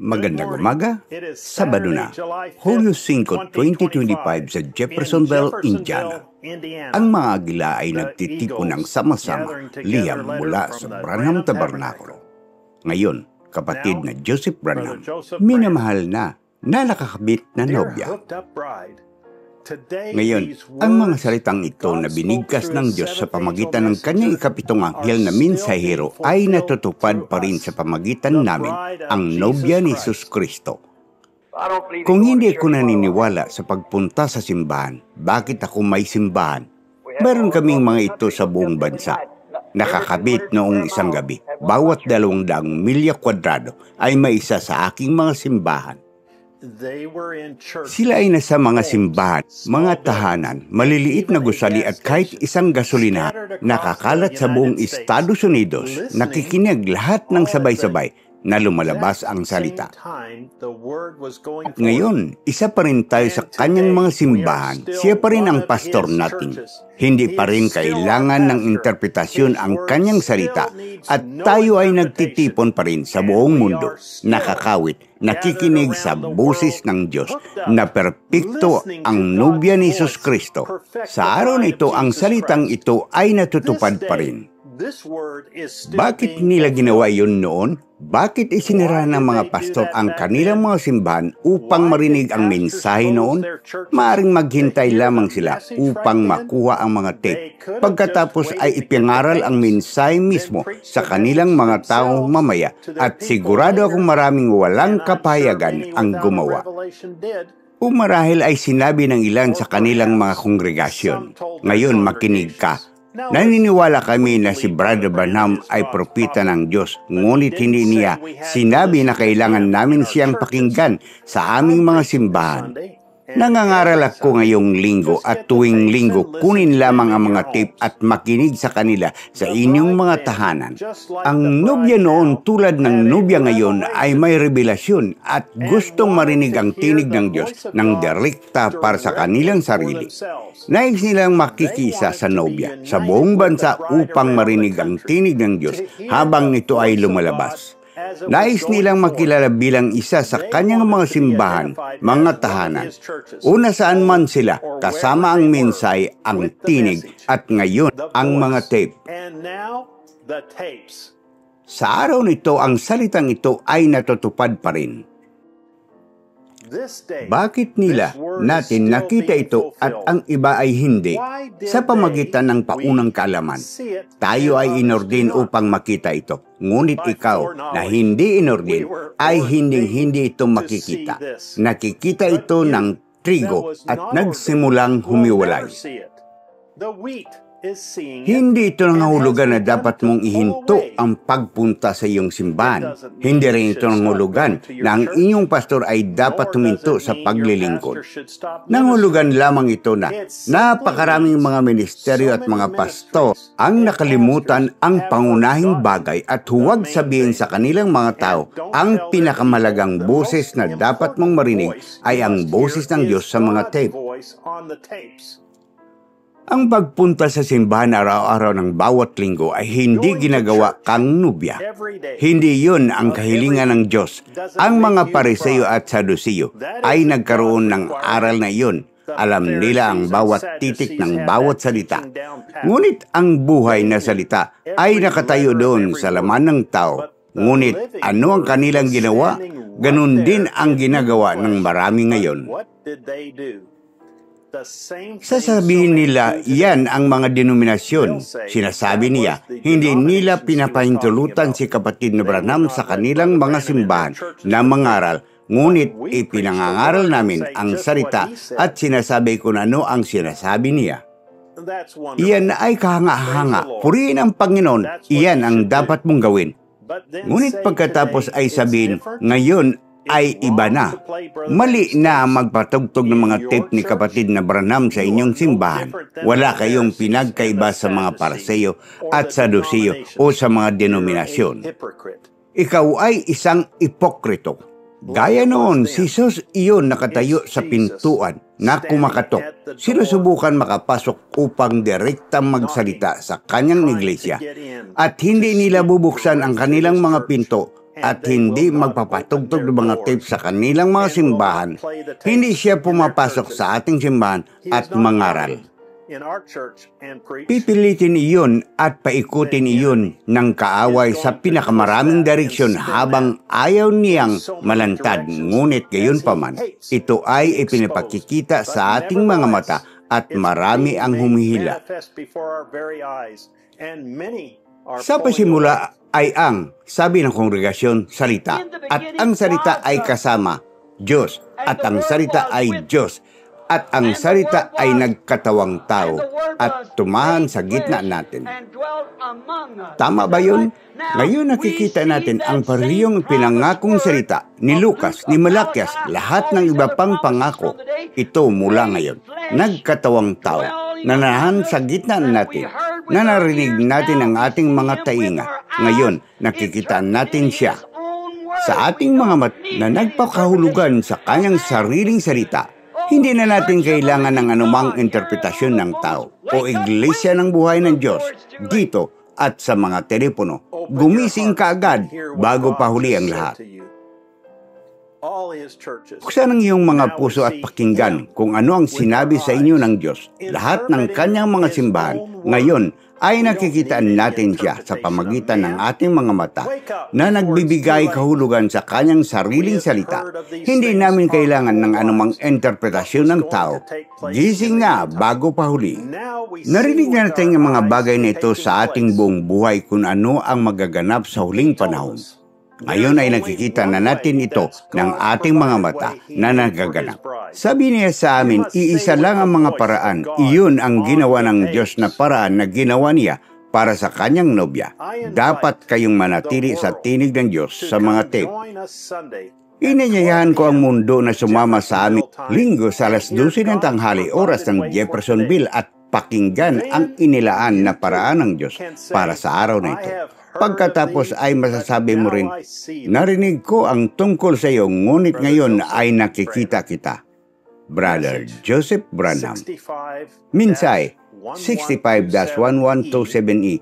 Magandang umaga, Sabado na, Hulyo 5, 2025 sa Jeffersonville, Indiana. Ang mga agila ay nagtitipon ng sama-sama liham mula sa Branham Tabernacle. Ngayon, kapatid na Joseph Branham, minamahal na nakakabit na nobya. Ngayon, ang mga salitang ito na binigkas ng Diyos sa pamagitan ng kanyang ikapitong anghel na mensahero ay natutupad pa rin sa pamagitan namin, ang nobya ni Jesus Kristo. Kung hindi ako naniniwala sa pagpunta sa simbahan, bakit ako may simbahan? Meron kaming mga ito sa buong bansa. Nakakabit noong isang gabi, bawat 200 milya kwadrado ay may isa sa aking mga simbahan. Sila ay nasa mga simbahan, mga tahanan, maliliit na gusali at kahit isang gasolina, nakakalat sa buong Estados Unidos, nakikinig lahat ng sabay-sabay na lumalabas ang salita. At ngayon, isa pa rin tayo sa kanyang mga simbahan, siya pa rin ang pastor natin. Hindi pa rin kailangan ng interpretasyon ang kanyang salita at tayo ay nagtitipon pa rin sa buong mundo, nakakawit, nakikinig sa boses ng Diyos na perpekto ang nobya ni Jesus Kristo. Sa araw na ito, ang salitang ito ay natutupad pa rin. Bakit nila ginawa yun noon? Bakit isinira ng mga pastor ang kanilang mga simbahan upang marinig ang mensahe noon? Maaring maghintay lamang sila upang makuha ang mga tape. Pagkatapos ay ipingaral ang mensahe mismo sa kanilang mga tao mamaya at sigurado akong maraming walang kapayagan ang gumawa. O marahil ay sinabi ng ilan sa kanilang mga kongregasyon, ngayon makinig ka. Naniniwala kami na si Brother Branham ay propeta ng Diyos, ngunit hindi niya sinabi na kailangan namin siyang pakinggan sa aming mga simbahan. Nangangaral ako ngayong linggo at tuwing linggo kunin lamang ang mga tape at makinig sa kanila sa inyong mga tahanan. Ang nobya noon tulad ng nobya ngayon ay may revelasyon at gustong marinig ang tinig ng Diyos ng direkta para sa kanilang sarili. Nais nilang makikisa sa nobya sa buong bansa upang marinig ang tinig ng Diyos habang ito ay lumalabas. Nais nilang makilala bilang isa sa kanyang mga simbahan, mga tahanan. Una saan man sila, kasama ang mensahe, ang tinig, at ngayon ang mga tape. Sa araw nito, ang salitang ito ay natutupad pa rin. Bakit nila natin nakita ito at ang iba ay hindi? Sa pamagitan ng paunang kaalaman, tayo ay inordin upang makita ito. Ngunit ikaw na hindi inordin ay hindi ito makikita. Nakikita ito ng trigo at nagsimulang humiwalay. Hindi ito nangahulugan na dapat mong ihinto ang pagpunta sa iyong simbahan. Hindi rin ito nangahulugan na ang inyong pastor ay dapat tuminto sa paglilingkod. Nangahulugan lamang ito na napakaraming mga ministeryo at mga pastor ang nakalimutan ang pangunahing bagay at huwag sabihin sa kanilang mga tao ang pinakamalagang boses na dapat mong marinig ay ang boses ng Diyos sa mga tape. Ang pagpunta sa simbahan araw-araw ng bawat linggo ay hindi ginagawa kang nobya. Hindi yun ang kahilingan ng Diyos. Ang mga Pariseo at Saduceo ay nagkaroon ng aral na iyon. Alam nila ang bawat titik ng bawat salita. Ngunit ang buhay na salita ay nakatayo doon sa laman ng tao. Ngunit ano ang kanilang ginawa? Ganun din ang ginagawa ng marami ngayon. Sasabihin nila, yan ang mga denominasyon. Sinasabi niya, hindi nila pinapahintulutan si kapatid na Branham sa kanilang mga simbahan na mangaral, ngunit ipinangangaral namin ang salita at sinasabi kung ano ang sinasabi niya. Iyan ay kahanga-hanga. Purihin ang Panginoon, iyan ang dapat mong gawin. Ngunit pagkatapos ay sabihin, ngayon ay iba na. Mali na magpatugtog ng mga tape ni kapatid na Branham sa inyong simbahan. Wala kayong pinagkaiba sa mga Pariseo at Saduceo o sa mga denominasyon. Ikaw ay isang ipokrito. Gaya noon, si Jesus iyon nakatayo sa pintuan na kumakatok. Sinusubukan makapasok upang direktang magsalita sa kanyang iglesia. At hindi nila bubuksan ang kanilang mga pinto at hindi magpapatugtog ng mga tape sa kanilang mga simbahan, hindi siya pumapasok sa ating simbahan at mangaral. Pipilitin iyon at paikutin iyon ng kaaway sa pinakamaraming direksyon habang ayaw niyang malantad. Ngunit gayunpaman, ito ay ipinapakikita sa ating mga mata at marami ang humihila. Sa pasimula ay ang, sabi ng kongregasyon, salita. At ang salita ay kasama Diyos. At ang salita ay Diyos. At ang salita ay nagkatawang tao at tumahan sa gitna natin. Tama ba yun? Ngayon nakikita natin ang parehong pinangakong salita ni Lucas, ni Malakias, lahat ng iba pang pangako. Ito mula ngayon. Nagkatawang tao, nanahan sa gitna natin, na narinig natin ang ating mga tainga. Ngayon, nakikita natin siya sa ating mga mata na nagpakahulugan sa kanyang sariling salita. Hindi na natin kailangan ng anumang interpretasyon ng tao o iglesia ng buhay ng Diyos dito at sa mga telepono. Gumising ka agad bago pa huli ang lahat. Buksan ang iyong mga puso at pakinggan kung ano ang sinabi sa inyo ng Diyos. Lahat ng kanyang mga simbahan ngayon ay nakikitaan natin siya sa pamagitan ng ating mga mata na nagbibigay kahulugan sa kanyang sariling salita. Hindi namin kailangan ng anumang interpretasyon ng tao. Gising na bago pa huli. Narinig natin ang mga bagay na ito sa ating buong buhay kung ano ang magaganap sa huling panahon. Ngayon ay nakikita na natin ito ng ating mga mata na nagaganap. Sabi niya sa amin, iisa lang ang mga paraan. Iyon ang ginawa ng Diyos na paraan na ginawa niya para sa kanyang nobya. Dapat kayong manatili sa tinig ng Diyos sa mga tape. Inanyayahan ko ang mundo na sumama sa amin linggo sa alas 12 ng tanghali oras ng Jeffersonville at pakinggan ang inilaan na paraan ng Diyos para sa araw na ito. Pagkatapos ay masasabi mo rin, narinig ko ang tungkol sa iyo, ngunit ngayon ay nakikita kita. Brother Joseph Branham. Minsay 65-1127E.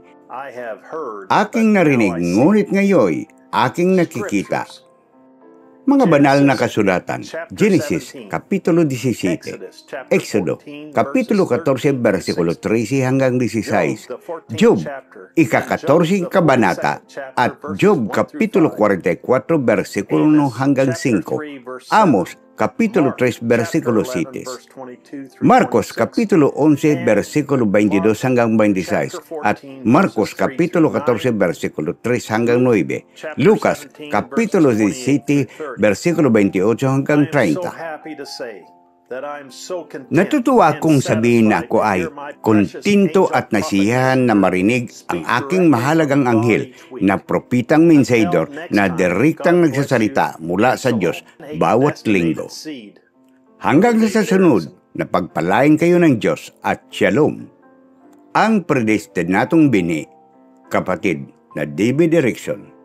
Aking narinig, ngunit ngayon aking nakikita. Mga banal na kasulatan, Genesis, Kapitulo 17, Exodo, Kapitulo 14, versikulo 13 hanggang 16, Job, ika-14 kabanata, at Job, Kapitulo 44, versikulo 1 hanggang 5, Amos, Kapitulo 3, versikulo 7, Marcos, Kapitulo 11, versikulo 22 hanggang 26, at Marcos, Kapitulo 14, versikulo 3 hanggang 9, Lucas, Kapitulo 17, versikulo 28 hanggang 30. Natutuwa akong sabihin na ako ay kontento at nasiyahan na marinig ang aking mahalagang anghel na propitang mensaydor na direktang nagsasalita mula sa Diyos bawat linggo. Hanggang sa sunod na pagpalain kayo ng Diyos at Shalom. Ang predestinatong bini, kapatid na David Erickson.